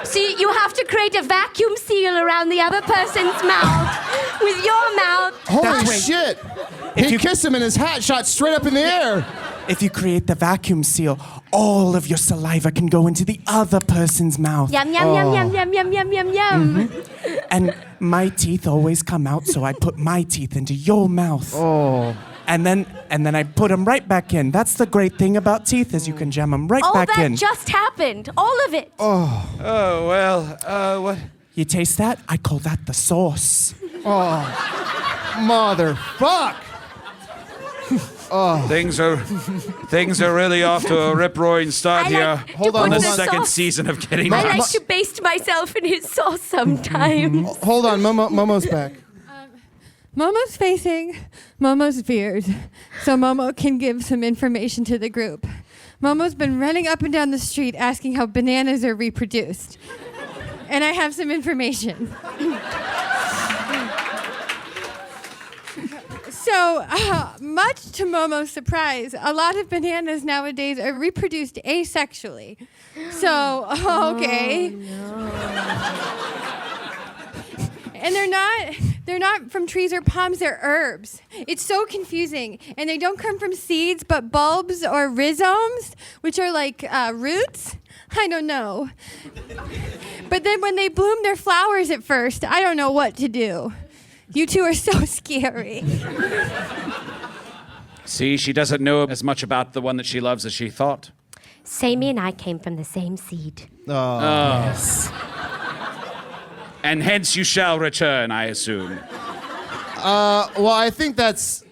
See, you have to create a vacuum seal around the other person's mouth with your mouth. Holy shit. He kissed him and his hat shot straight up in the air. If you create the vacuum seal, all of your saliva can go into the other person's mouth. Yum, yum, yum, yum, yum, yum, yum, yum, yum. And my teeth always come out, so I put my teeth into your mouth. And then I put them right back in. That's the great thing about teeth, is you can jam them right All back that in. just happened. All of it. Oh, well, what? You taste that? I call that the sauce. Motherfuck. Things are really off to a rip-roaring start I here. like to Hold put on, the the second sauce. season of Getting I Nuts. like to baste myself in his sauce sometimes. Hold on, Momo's back. Momo's facing Momo's fears, so Momo can give some information to the group. Momo's been running up and down the street asking how bananas are reproduced. And I have some information. So, much to Momo's surprise, a lot of bananas nowadays are reproduced asexually. So, okay. And they're not from trees or palms, they're herbs. It's so confusing. And they don't come from seeds, but bulbs or rhizomes, which are like roots. I don't know. But then when they bloom, they're flowers at first. I don't know what to do. You two are so scary. See, she doesn't know as much about the one that she loves as she thought. Sayme and I came from the same seed. Yes. And hence you shall return, I assume. Well, I think that's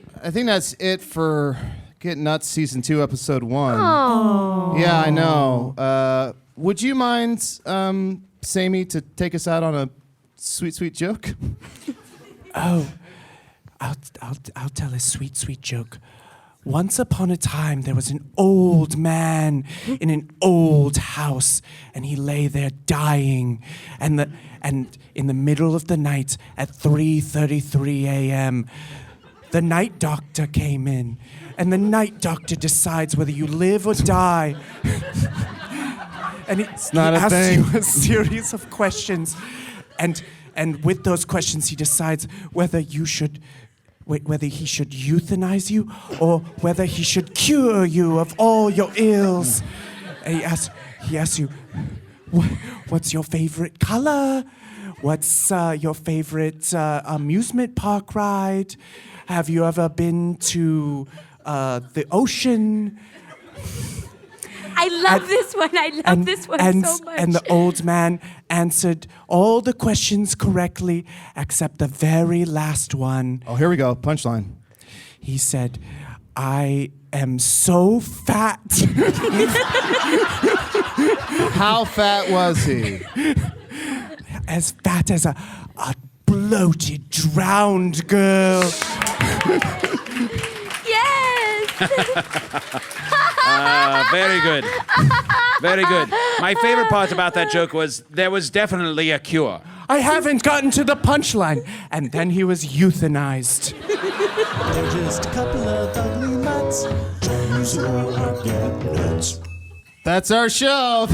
it for Gettin Nuts Season 2, Episode 1. Oh. Yeah, I know. Would you mind, Sayme, to take us out on a sweet, sweet joke? Oh, I'll tell a sweet, sweet joke. Once upon a time, there was an old man in an old house, and he lay there dying. And in the middle of the night, at 3:33 a.m., the night doctor came in, and the night doctor decides whether you live or die. And he not a asks thing. you a series of questions, and with those questions, he decides whether you should whether he should euthanize you or whether he should cure you of all your ills. And he asks you, what's your favorite color? What's your favorite amusement park ride? Have you ever been to the ocean? I love this one. I love this one so much. And the old man answered all the questions correctly except the very last one. Oh, here we go. Punchline. He said, I am so fat. How fat was he? As fat as a bloated, drowned girl. Yes! Very good. Very good. My favorite part about that joke was there was definitely a cure. I haven't gotten to the punchline. And then he was euthanized. They're just a couple of ugly mutts. Usidore or Gettin Nuts. That's our show.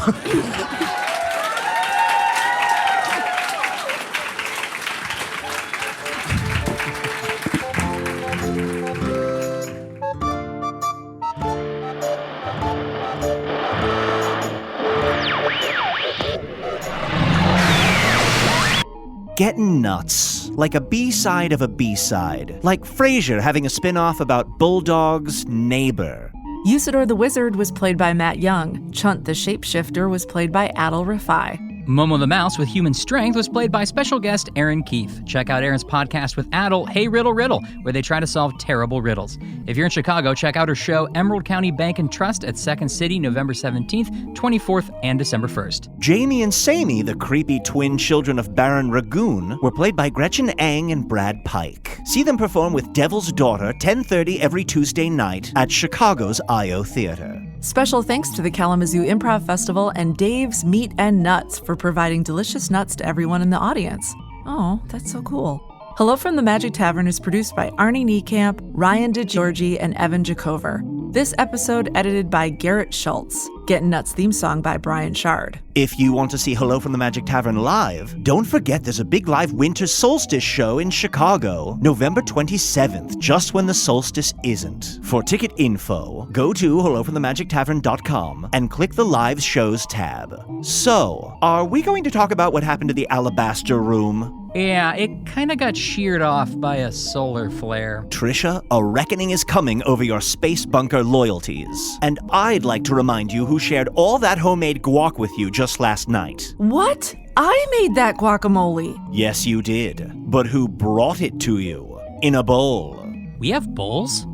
Gettin Nuts, like a B-side of a B-side. Like Frasier having a spin-off about Bulldog's neighbor. Usidore the Wizard was played by Matt Young. Chunt the Shapeshifter was played by Adal Rifai. Momo the Mouse with human strength was played by special guest Erin Keif. Check out Erin's podcast with Adal, Hey Riddle Riddle, where they try to solve terrible riddles. If you're in Chicago, check out her show Emerald County Bank and Trust at Second City, November 17th, 24th, and December 1st. Jayme and Sayme, the creepy twin children of Baron Ragoon, were played by Gretchen Eng and Brad Pike. See them perform with Devil's Daughter, 10:30 every Tuesday night at Chicago's I.O. Theater. Special thanks to the Kalamazoo Improv Festival and Dave's Meat and Nuts for providing delicious nuts to everyone in the audience. Oh, that's so cool. Hello from the Magic Tavern is produced by Arnie Niekamp, Ryan DiGiorgi, and Evan Jacover. This episode edited by Garrett Schultz. Gettin Nuts theme song by Brian Chard. If you want to see Hello from the Magic Tavern live, don't forget there's a big live winter solstice show in Chicago, November 27th, just when the solstice isn't. For ticket info, go to hellofromthemagictavern.com and click the live shows tab. So, are we going to talk about what happened to the Alabaster Room? Yeah, it kind of got sheared off by a solar flare. Tricia, a reckoning is coming over your space bunker loyalties. And I'd like to remind you who shared all that homemade guac with you just last night. What? I made that guacamole. Yes, you did. But who brought it to you? In a bowl. We have bowls?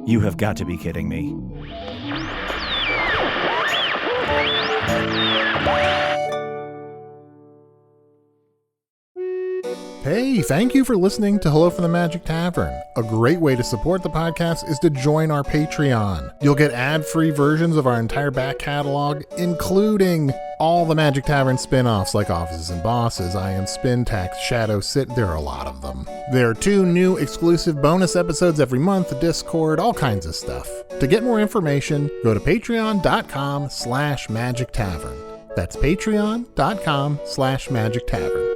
You have got to be kidding me. Hey, thank you for listening to Hello from the Magic Tavern. A great way to support the podcast is to join our Patreon. You'll get ad-free versions of our entire back catalog, including all the Magic Tavern spin-offs like Offices and Bosses, I Am Spin Tax, Shadow Sit, there are a lot of them. There are 2 new exclusive bonus episodes every month, Discord, all kinds of stuff. To get more information, go to patreon.com/Magic Tavern. That's patreon.com/Magic Tavern.